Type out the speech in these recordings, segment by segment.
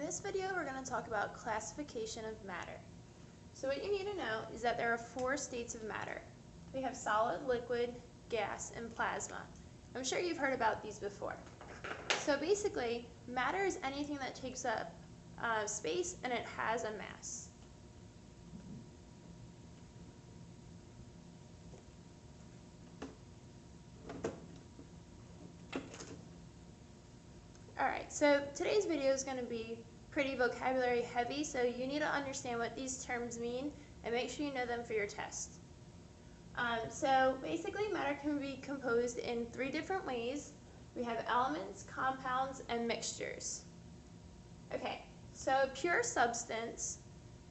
this video, we're going to talk about classification of matter. So what you need to know is that there are 4 states of matter. We have solid, liquid, gas, and plasma. I'm sure you've heard about these before. So basically, matter is anything that takes up space and it has a mass. Alright, so today's video is going to be pretty vocabulary heavy, so you need to understand what these terms mean and make sure you know them for your test. So basically, matter can be composed in 3 different ways. We have elements, compounds, and mixtures. Okay, so pure substance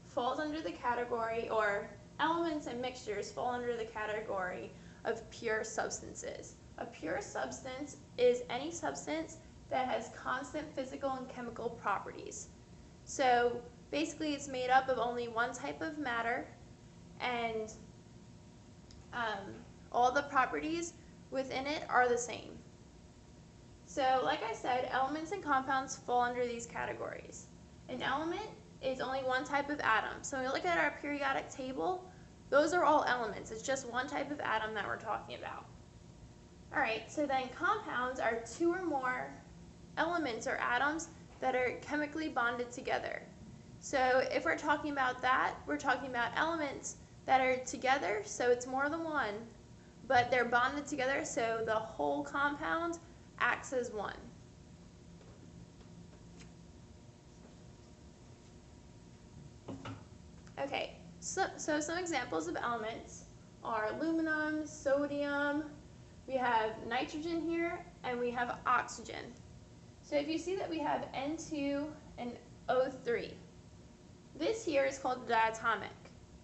falls under the category, or elements and mixtures fall under the category of pure substances. A pure substance is any substance that has constant physical and chemical properties. So basically it's made up of only one type of matter, and all the properties within it are the same. So like I said, elements and compounds fall under these categories. An element is only one type of atom. So when we look at our periodic table, those are all elements. It's just one type of atom that we're talking about. Alright, so then compounds are 2 or more elements or atoms that are chemically bonded together. So if we're talking about that, we're talking about elements that are together, so it's more than one, but they're bonded together so the whole compound acts as one. Okay, so some examples of elements are aluminum, sodium, we have nitrogen here, and we have oxygen. So if you see that we have N2 and O3, this here is called diatomic.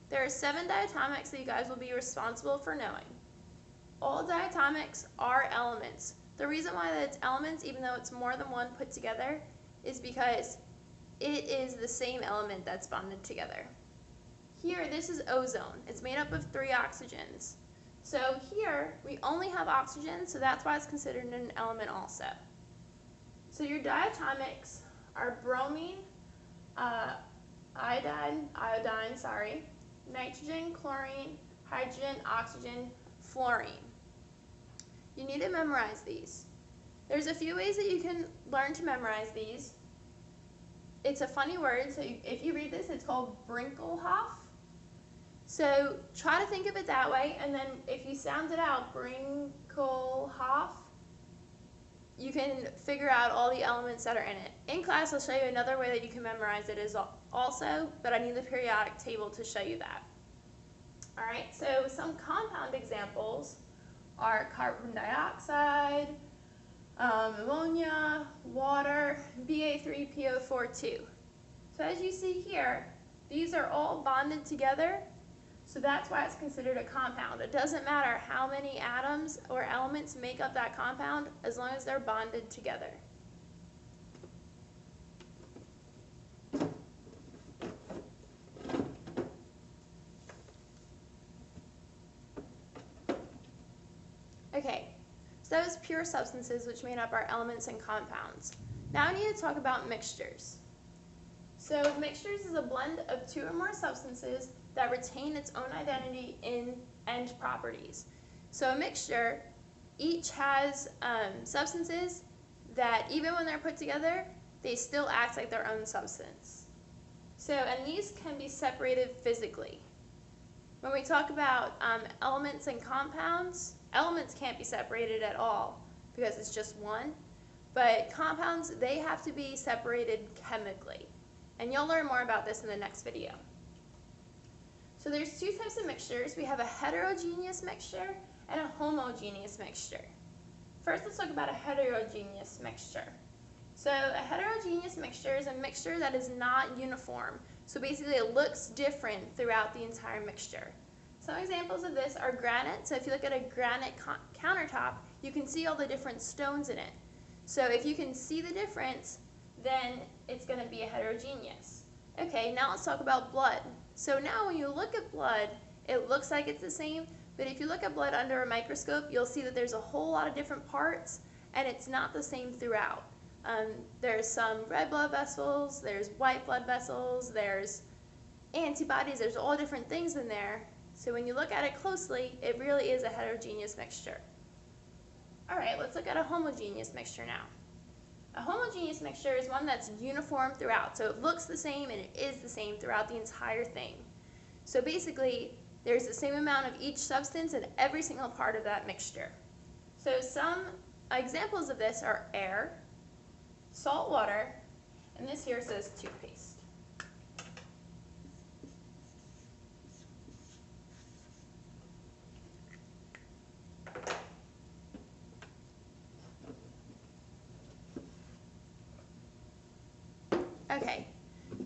There are 7 diatomics that you guys will be responsible for knowing. All diatomics are elements. The reason why it's elements, even though it's more than one put together, is because it is the same element that's bonded together. Here, this is ozone. It's made up of 3 oxygens. So here, we only have oxygen, so that's why it's considered an element also. So your diatomics are bromine, iodine, nitrogen, chlorine, hydrogen, oxygen, fluorine. You need to memorize these. There's a few ways that you can learn to memorize these. It's a funny word, so if you read this, it's called Brinkelhoff. So try to think of it that way, and then if you sound it out, Brinkelhoff, you can figure out all the elements that are in it. In class, I'll show you another way that you can memorize it also, but I need the periodic table to show you that. Alright, so some compound examples are carbon dioxide, ammonia, water, Ba3PO42. So as you see here, these are all bonded together, so that's why it's considered a compound. It doesn't matter how many atoms or elements make up that compound, as long as they're bonded together. Okay, so that was pure substances, which made up our elements and compounds. Now we need to talk about mixtures. So mixtures is a blend of 2 or more substances that retain its own identity in end properties. So a mixture each has substances that even when they're put together, they still act like their own substance. So, and these can be separated physically. When we talk about elements and compounds, elements can't be separated at all because it's just one, but compounds, they have to be separated chemically. And you'll learn more about this in the next video. So there's 2 types of mixtures. We have a heterogeneous mixture and a homogeneous mixture. First, let's talk about a heterogeneous mixture. So a heterogeneous mixture is a mixture that is not uniform. So basically it looks different throughout the entire mixture. Some examples of this are granite. So if you look at a granite countertop, you can see all the different stones in it. So if you can see the difference, then it's going to be a heterogeneous. Okay, now let's talk about blood. So now when you look at blood, it looks like it's the same, but if you look at blood under a microscope, you'll see that there's a whole lot of different parts, and it's not the same throughout. There's some red blood vessels, there's white blood vessels, there's antibodies, there's all different things in there. So when you look at it closely, it really is a heterogeneous mixture. All right, let's look at a homogeneous mixture now. A homogeneous mixture is one that's uniform throughout, so it looks the same and it is the same throughout the entire thing. So basically, there's the same amount of each substance in every single part of that mixture. So some examples of this are air, salt water, and this here says toothpaste. Okay,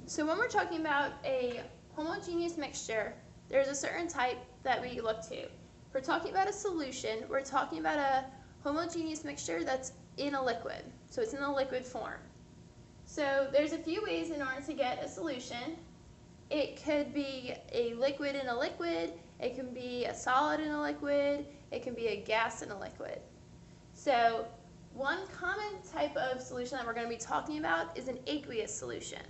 so when we're talking about a homogeneous mixture, there's a certain type that we look to. If we're talking about a solution, we're talking about a homogeneous mixture that's in a liquid. So it's in a liquid form. So there's a few ways in order to get a solution. It could be a liquid in a liquid, it can be a solid in a liquid, it can be a gas in a liquid. So one common type of solution that we're going to be talking about is an aqueous solution.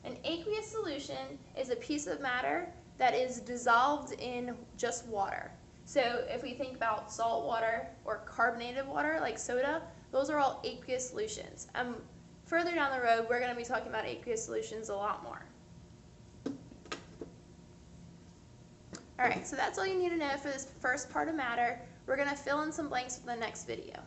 An aqueous solution is a piece of matter that is dissolved in just water. So if we think about salt water or carbonated water like soda, those are all aqueous solutions. Further down the road, we're going to be talking about aqueous solutions a lot more. All right, so that's all you need to know for this first part of matter. We're going to fill in some blanks for the next video.